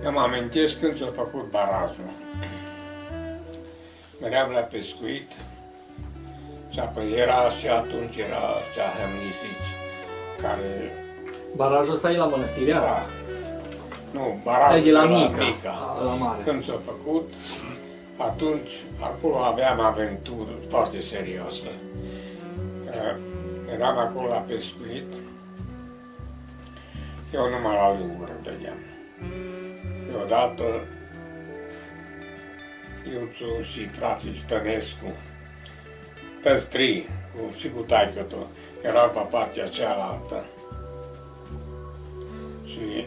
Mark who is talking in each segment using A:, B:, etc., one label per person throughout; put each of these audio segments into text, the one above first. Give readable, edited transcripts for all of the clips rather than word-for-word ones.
A: Îmi amintesc când s-a făcut barajul. Meream la pescuit și apoi era și atunci era cea Hemnisiți, care...
B: Barajul ăsta e la Mănăstirea?
A: Da. Nu, barajul
B: e la
A: de
B: Mica. La mare.
A: Când s-a făcut, atunci acolo aveam aventură foarte serioasă. Eram acolo la pescuit, eu numai la lingură dădeam. Deodată, Iuțu și frații Stănescu, toți trei, și cu taică-tu, erau pe partea cealaltă. Și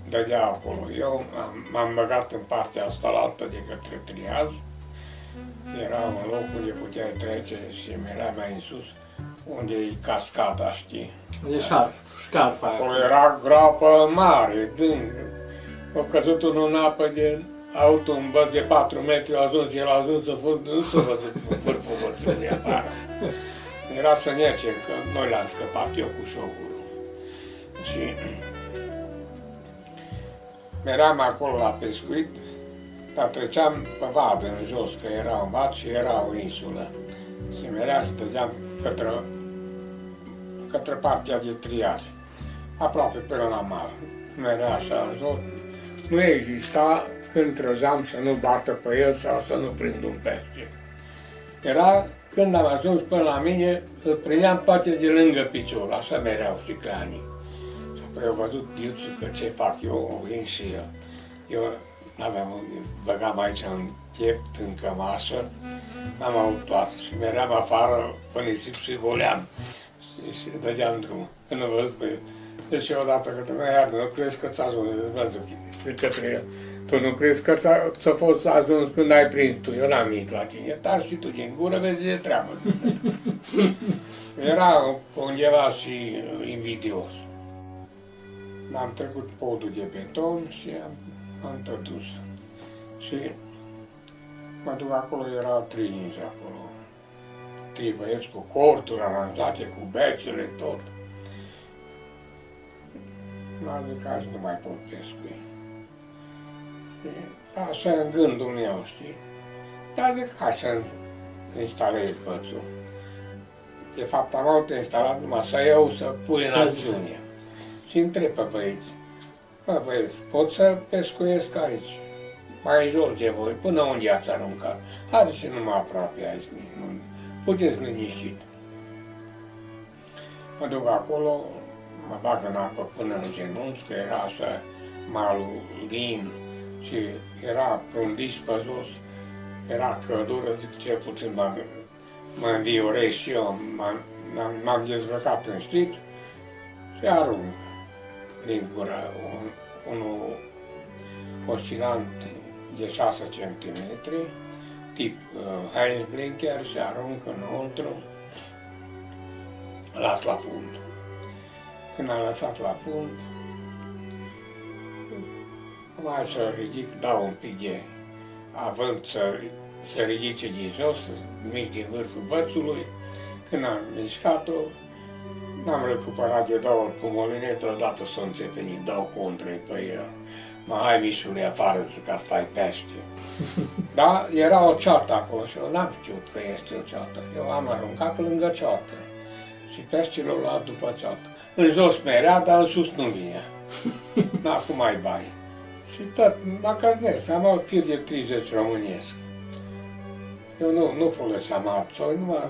A: dădea acolo. Eu m-am băgat în partea asta la altă de către triaj. Era un loc unde puteai trece și merea mai în sus, unde e cascada, știi?
B: E șcarpa aia.
A: Acolo era groapă mare, dângă. A căzut în apă de auto, un băț de 4 metri, a ajuns, el a ajuns să s-a văzut vârful vârfului afară. Era să nece, că noi l-am scăpat eu cu șocurul. Și meream acolo la pescuit, dar treceam pe vad în jos, că era un vad și era o insulă. Și meream și dădeam către partea de triaj, aproape până la mare. Merea așa în jos. Nu exista când trăgeam să nu bată pe el sau să nu prind un pește. Era când am ajuns până la mine, îl prindeam poate de lângă picior, așa mereau sticlanii. Și apoi eu văzut Iuțu că ce fac eu, o vin și el. Eu băgam aici în piept, în cămașă, n-am avut toată și meream afară pe nisip și goleam și dădeam drumul. Când am văzut pe el. Deci odată că mă iartă, nu crezi că ți-a ajuns, de către el. Tu nu crezi că ți-a fost ajuns când ai prins tu, eu n-am venit la tine, dar și tu din gură vezi de treabă. Era undeva și invidios. Am trecut podul de beton și am tot dus. Și mă duc acolo, erau 3 inși acolo. 3 băieți cu corturi aranjate, cu bețele, tot. M-am zis că azi nu mai pot pescui. Așa în gândul meu, știi? Dar zic, hai să instalez bățul. De fapt, am avut instalat numai să iau, să pui în acțiune. Și întreb pe băieți, bă, băieți, pot să pescuiesc aici? Mai jos de voi, până unde ați aruncat? Haide și numai aproape aici, nu, puteți liniștit. Mă duc acolo, mă bag în apă până în genunchi, că era așa malul lin și era pe un dis pe jos, era căldură, zic, cel puțin mă înviorez și eu, m-am dezbrăcat în știp și arunc din gură unul oscilant de 6 cm, tip Heinz Blinker și arunc înăuntru, las la fund. Când am lăsat la fund, mai să ridic, dau un pic de avânt să ridice din jos, mic din vârful bățului. Când am mișcat-o, n-am recuperat de 2 ori cu molinetă, odată s-o înțepenit, dau contra pe el. Mă, hai mișule afară, zic, asta e pește. Da, era o ceată acolo și eu n-am știut că este o ceată. Eu am aruncat lângă ceată și peștele l-a luat după ceată. În jos merea, dar în sus nu vinea. N-acum ai bai. Și tot, mă căznesc, am avut fir de 30 românesc. Eu nu foloseam altsoi, numai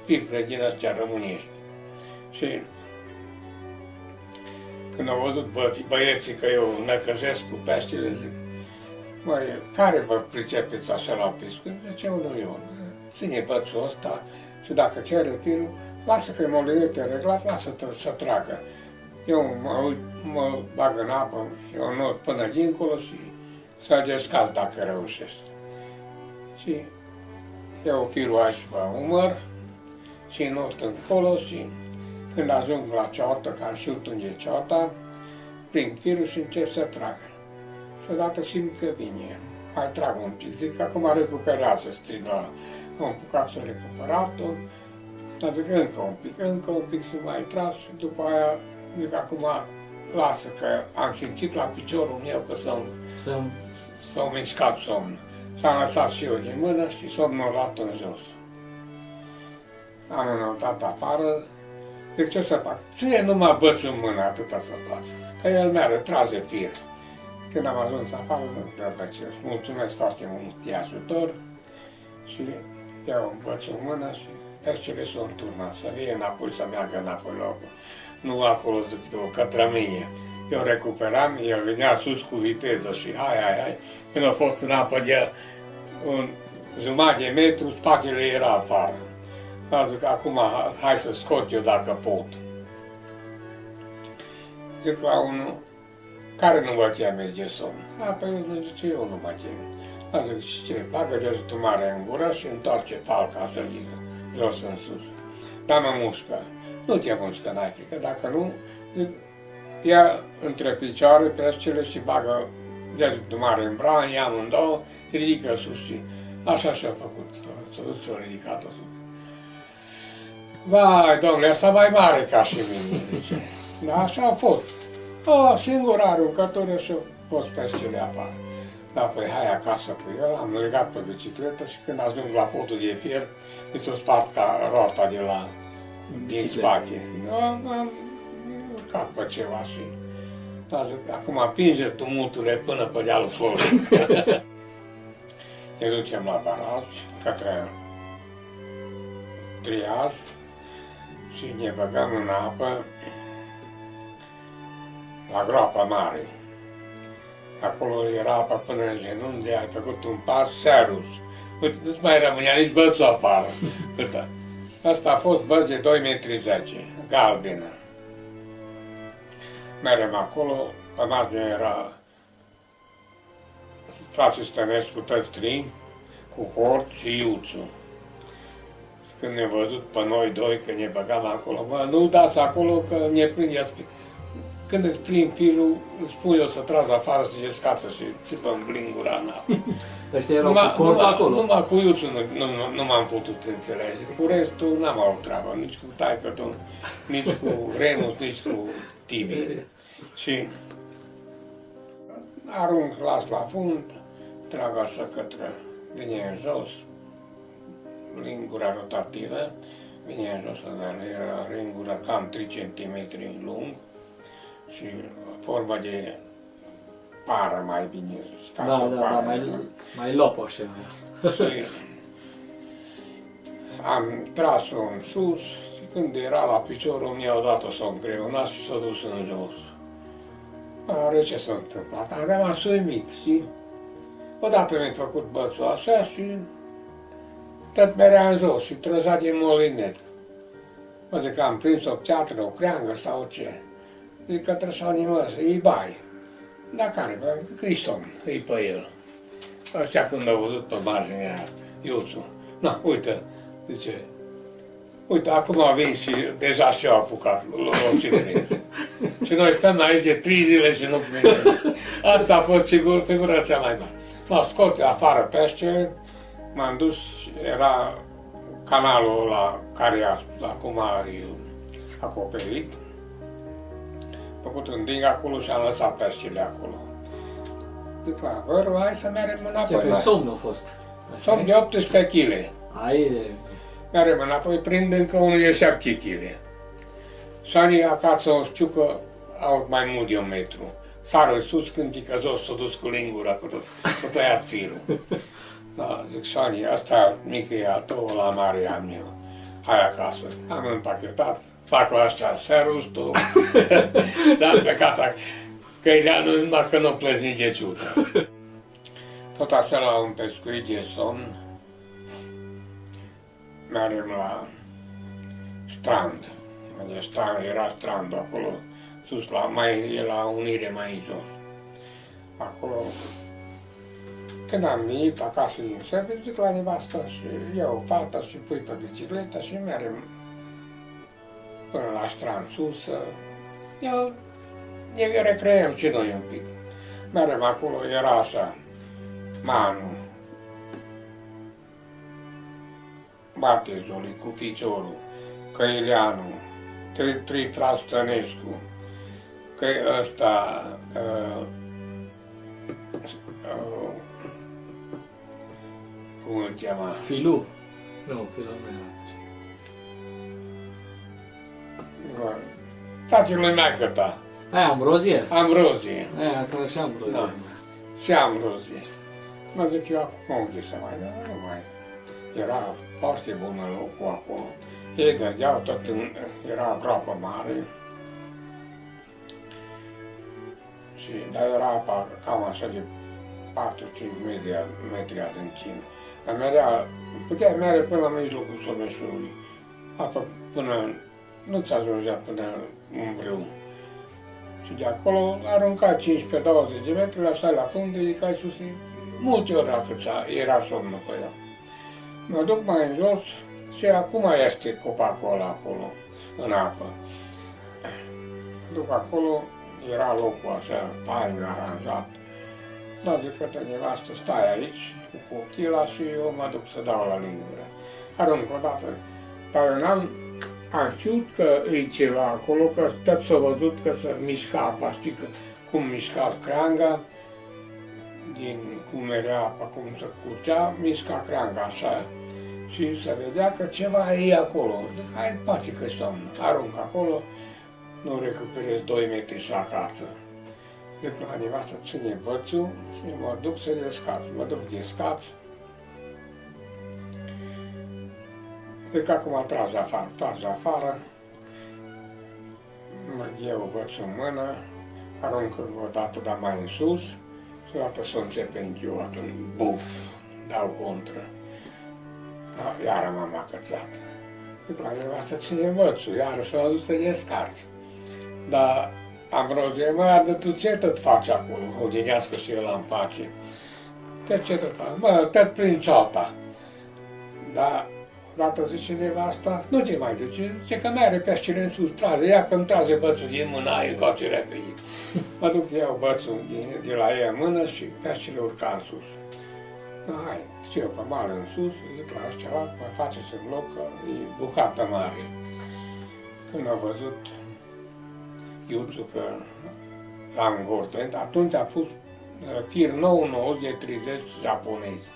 A: fibre din astea românești. Și când au văzut băieții că eu năcăzesc cu peștele, zic, măi, care vă pricepeți așa la pescuit? Zice, unul eu. Ține bățul ăsta și dacă cere firul, lasă că e molinete reglat, lasă să tragă. Eu mă bag în apă și o not până dincolo și să descalz dacă reușesc. Și iau firul aici pe umăr și not încolo și când ajung la ceață, că am știut unde e ceata, prind firul și încep să trag. Și odată simt că vine. Mai trag un pic, zic, acum recuperează, strig la am apucat să recuperat-o, dar zic încă un pic și mai tras și după aia zic, acum lasă că am simțit la piciorul meu că s-a mișcat somnul. S-am lăsat și eu din mână și somnul a luat în jos. Am înălțat afară, zic ce să fac? Ține numai bățul în mână, atâta să fac. Că el mi-a retrage fir. Când am ajuns afară, îți mulțumesc foarte mult de ajutor și iau un bățul în mână și peștele s-a înturnat, să vie înapoi, să meargă înapoi locul. Nu acolo către mine. Eu recuperam, el venea sus cu viteză și hai. Când a fost în apă de un jumătate de metru, spatele era afară. Am zis că acum hai să scot eu dacă pot. Zic la unul, care nu vă teme de somn? Păi eu zice, eu nu mă tem. Am zis, și ce? Bagă degetul mare în gură și întoarce falca să jos în sus. Dar mă mușcă. Nu te mușcă, n-ai frică, dacă nu, ia între picioare peștele și bagă degetul mare în bran, ia amândouă, ridică sus și așa și-a făcut. S-a ridicat-o sus. Vai, domnule, asta mai mare ca și mine, zice. Da, așa a fost. Singur aruncătură și a fost peștele afară. Da, păi hai acasă cu el, am legat pe bicicletă și când ajung la podul de fier, mi s-a spart ca roata de la din spate. Am urcat pe ceva și acum apinge tumulturile până pe dealul Florii. Ne ducem la baraj, către triaj și ne băgăm în apă la groapa mare. Acolo era apă până în genunchi, ai făcut un pas, serus. Uite, nu mai rămânea nici bățul afară. Asta a fost băț de 2,10 m, galbenă. Merem acolo, pe margine era frate Stănescu, toți trei, cu Hort și Iuțu. Când ne-a văzut pe noi doi că ne băgam acolo, bă, nu dați acolo că ne prindeți. Când îți prind firul, îți spun eu să tragi afară, să te scață și țipă-mi blingura în apă.
B: Ăștia erau cu Hort acolo?
A: Numai cu Iuțu nu m-am putut înțelege. Cu restul n-am avut treabă, nici cu taică-tu, nici cu Remus, nici cu Tibi. Și arunc, las la fund, trag așa către, vine în jos, lingura rotativă, vine în jos, era lingura cam 3 cm lung și forma de pară mai bine,
B: da, mai lopoș.
A: Și am tras-o în sus și când era la piciorul meu, odată s-a îngreunat și s-a dus în jos. Are ce s-a întâmplat? Aveam asuimit, știi? Odată mi-a făcut bățul așa și tot merea în jos și trăza din molinet. Mă zic că am prins o piatră, o creangă sau ce. Zic că trăsau nimă, îi bai. Dar care? Că-i somn, îi pe el. Așa când m-a văzut pe marginea Iuțu. Na, uite, zice, uite, acum vin și deja și-au apucat, l-au și prins. Și noi stăm aici de 3 zile și nu prindem. Asta a fost figura cea mai mare. M-au scos afară peștele, m-am dus, era canalul ăla care acum e acoperit. Făcut un dig acolo și am lăsat peștele acolo. Zic la vărul, hai să mergem înapoi.
B: Ce somn a fost?
A: Somn de 18 kg.
B: Ai...
A: Mergem înapoi, prind încă unul de 7 kg. Sanii acasă o știu că au mai mult de 1 metru. Sară sus, când tică jos, s-a dus cu lingura, cu tăiat firul. Da, zic, Sanii, asta mică e a tău, la mare e a meu. Hai acasă. Am împachetat, fac la ăștia serus, tu. Dar am plecat Căileanu, numai că nu plăți nici de ciucă. Tot așa la un pescuit de somn, mergem la strand. Era strandul acolo, sus, e la unire mai jos. Acolo, când am venit acasă din serviciu, zic la nevastă și iau fata și pui pe bicicletă și mergem până la strand sus. Ne recreăm și noi un pic. Mergem acolo, era așa, Manu, Batezului, cu ficiorul, Căileanu, trei frați Stănescu, că ăsta cum îl chema?
B: Filu? Nu, Filu nu era.
A: Tatăl lui mea ta.
B: Aia, Ambrozie?
A: Ambrozie.
B: Aia, atunci și Ambrozie.
A: Da. Și Ambrozie. Mă zic eu acum unde să mai dă, nu mai. Era foarte bună locul acolo. Ei dădeau tot era aproape mare. Și, dar era apa cam așa de 4-5 metri adâncime. Dar puteai merge până la mijlocul Someșului. Apă până, nu ți ajungea până în brâu. Și de acolo arunca 15-20 de metri, lăsai la fund, ridicai sus, multe ori atât era somnul pe el. Mă duc mai în jos și acum este copacul ăla acolo, în apă. Duc acolo, era locul așa, fain aranjat. Dar zic că nevastă, stai aici cu cochila și eu mă duc să dau la lingură. Arunc o dată. Dar am știut că e ceva acolo, că tot s-a văzut că se mișca apa, știi că cum mișca creanga, din cum era apa, cum se curgea, mișca creanga așa. Și se vedea că ceva e acolo. Zic, hai, poate că somn. Arunc acolo, nu recuperez 2 metri și acasă. Zic la nevastă, ține bățul și mă duc să descaț. Mă duc descaț. Zic, acum tragi afară. Mă iau bățul în mână, arunc o dată, dar mai în sus, și o dată să începe în chiu, atunci, buf, dau contră. Iară m-am acățat. Zic la nevastă, ține bățul, iară să mă duc să descaț. Dar Ambrozie, mă, dar tu ce tot faci acolo? Odinească și el în pace. Te ce tot faci? Mă, tot prin ceata. Dar, odată zice nevasta, nu te mai duce, zice că merge peștele în sus, trage, ia că-mi trage bățul din mână, ai încoace repede. Mă duc, iau bățul de la ea în mână și peștele urca în sus. Hai, zice eu pe mare în sus, zic la celălalt, mă faceți-mi loc, că e bucată mare. Când a văzut Iuțu că l-am îngortenit, atunci a fost fir nou de 30 japonezi.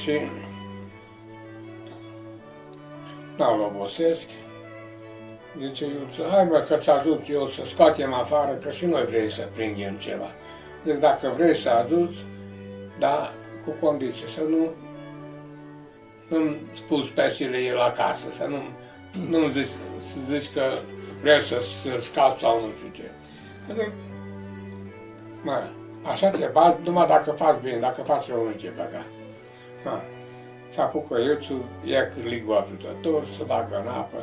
A: Și n-au obosesc. Zice Iuțu, hai mă că ți ajut eu să scoatem afară, că și noi vrei să prindem ceva. Zic, dacă vrei să ajuți, dar cu condiție, să nu-mi spui peștele el acasă, să nu zici că vrei să scapi sau nu știu ce. Zic, mă, așa te bați, numai dacă faci bine, dacă faci rău, nu te băga. Se apucă Iuțu, ia cârligul ajutător, se bagă în apă,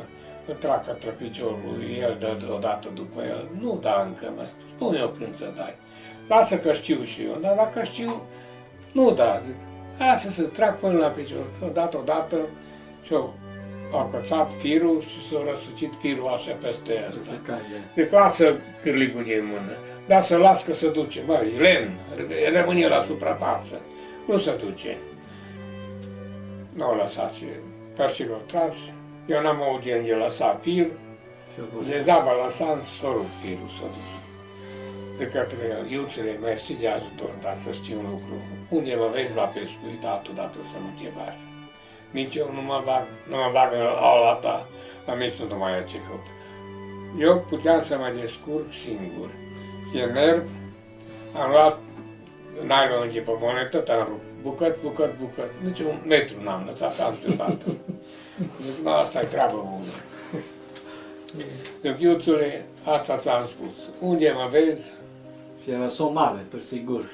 A: îl trag către piciorul lui, el dă odată după el. Nu da încă, mă, spun eu când să dai. Lasă că știu și eu, dar dacă știu, nu da. Zic, lasă să trag până la picior. S-a dat odată și-o a cățat firul și s-a răsucit firul așa peste asta. Deci lasă cârligul din mână, dar să las că se duce, băi, lemn, rămâne la suprafață, nu se duce. Nu o lăsat și peștii l-o tras, eu n-am audit de lăsa fir, de zaba lăsam, s-a rupt firul, s-a dus. De către Iuțele mersi de ajutor, dar să știu un lucru, unde mă vezi la pescuit, altădată să nu te bagi. Nici eu nu mă bag în ala ta, dar nici nu mai e ce căut. Eu puteam să mă descurc singur. E nerv, am luat nylon de pe monetă, tot am rupt, bucăt, nici un metru n-am lăsat, am stătat. Zic, nu, asta-i treabă bună. Zic, Iuțule, asta ți-am spus, unde mă vezi?
B: Și era somn mare, pe sigur.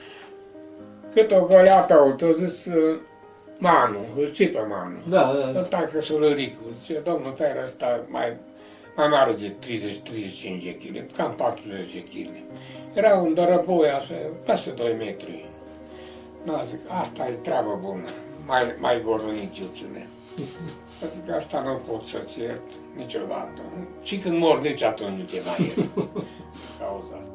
A: Cât o găleată auto, zis, Manu, îl țipă Manu.
B: Da.
A: Tacă Sulăricul, zice, domnul Feră ăsta mai mare de 30-35 de kg, cam 40 de kg. Era un dărăboi așa, peste 2 metri. Da, zic, asta e treabă bună, mai gorunit Iuțule. Zic, asta nu pot să-ți iert niciodată. Și când mor, nici atunci nu te mai iert. Cauza asta.